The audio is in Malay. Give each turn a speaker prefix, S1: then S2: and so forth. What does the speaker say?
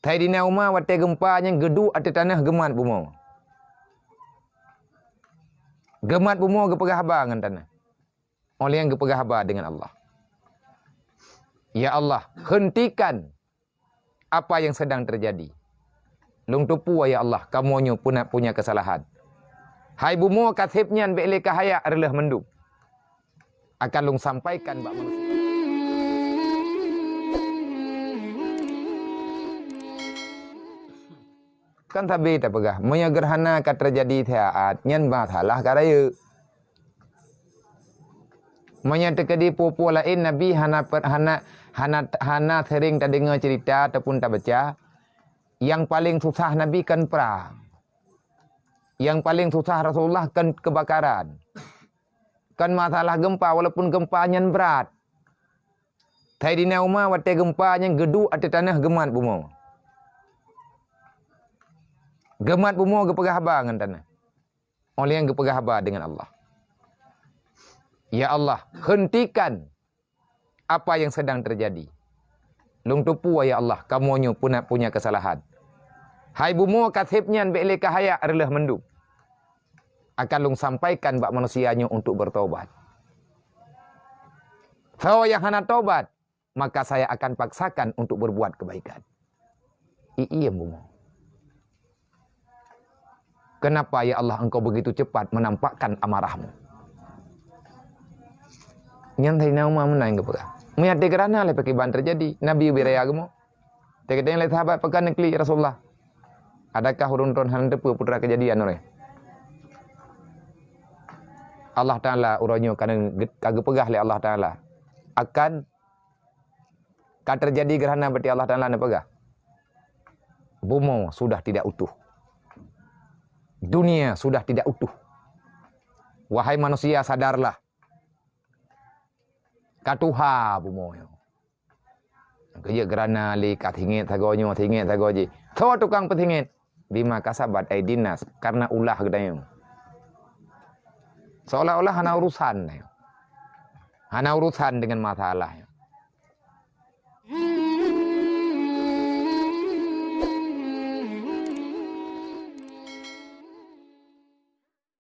S1: Tai di nauma wate gempanya gedu ate tanah gemat bumo. Gemat bumo gepegah haba dengan tanah. Oleh yang gepegah haba dengan Allah. Ya Allah, hentikan apa yang sedang terjadi. Lung tupu ya Allah, kamu punya kesalahan. Hai bumo kathibnya be'le kahaya adalah mendung. Akan lung sampaikan bak manusia. Kan tabi tak pegah. Monya gerhana kat terjadi thiaat nyan ba thalah karaya. Monya terkedi popo lain Nabi hana sering tak dengar cerita ataupun tak baca. Yang paling susah Nabi kan perang. Yang paling susah Rasulullah kan kebakaran. Kan masalah gempa walaupun gempa nyan berat. Tai di nauma wate gempa nyan gedu ate tanah gemat bumo. Gemat bumo gepegah haba dengan tanah. Oleh yang gepegah haba dengan Allah. Ya Allah, hentikan apa yang sedang terjadi. Lung tupu ya Allah, kamu punya kesalahan. Hai bumo kathibnya be'le kahaya adalah mendung. Akan lung sampaikan bak manusianya untuk bertobat. Kalau yang hana tobat, maka saya akan paksakan untuk berbuat kebaikan. Iya bumo. Kenapa ya Allah engkau begitu cepat menampakkan amarahmu? Nyantai nauma menang ke pegah. Melihat de kerana le pekiban terjadi. Nabi biraya agamo. Tekadeng le sahabat pekan nekli Rasulullah. Adakah urun-urun han depu putra kejadian oleh? Allah Taala uronyo kana kagak pegah le Allah Taala. Akan terjadi gerhana berarti Allah Taala ne pegah. Bumo sudah tidak utuh. Dunia sudah tidak utuh. Wahai manusia, sadarlah. Katuha bumoyo. Kerja gerana li kat hingit tagonyo tagoji. Tho tukang petingit. Bima kasabat aidinas karena ulah gedayo. Seolah-olah hana urusan. Hana urusan dengan masalah.